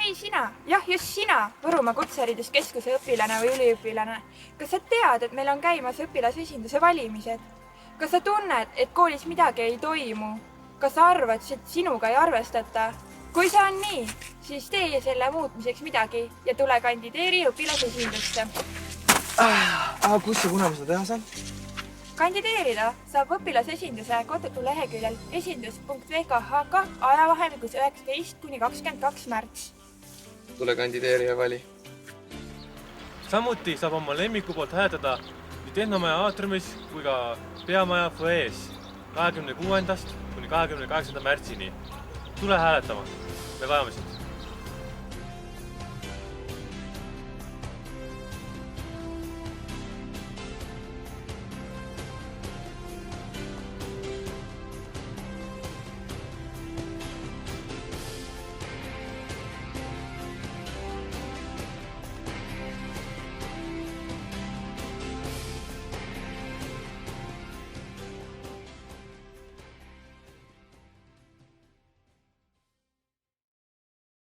Hei sina, jah just sina, Võrumaa Kutsehariduskeskuse õpilane või üliõpilane. Kas sa tead, et meil on käimas õpilasesinduse valimised? Kas sa tunned, et koolis midagi ei toimu? Kas sa arvad, et sinuga ei arvestata? Kui see on nii, siis tee selle muutmiseks midagi ja tule kandideeri õpilasesindusse. Kus see kunagi seda teha saab? Kandideerida saab õpilasesinduse koduleheküljel esindus.vkh-ga ajavahemikus 19–22 märts. Tule kandideeri ja vali. Samuti saab oma lemmiku poolt hääletada nii Tehnomaja aatriumis kui ka Peamaja foees 26. kuni 28. märtsini. Tule hääletama. Me vajame sind.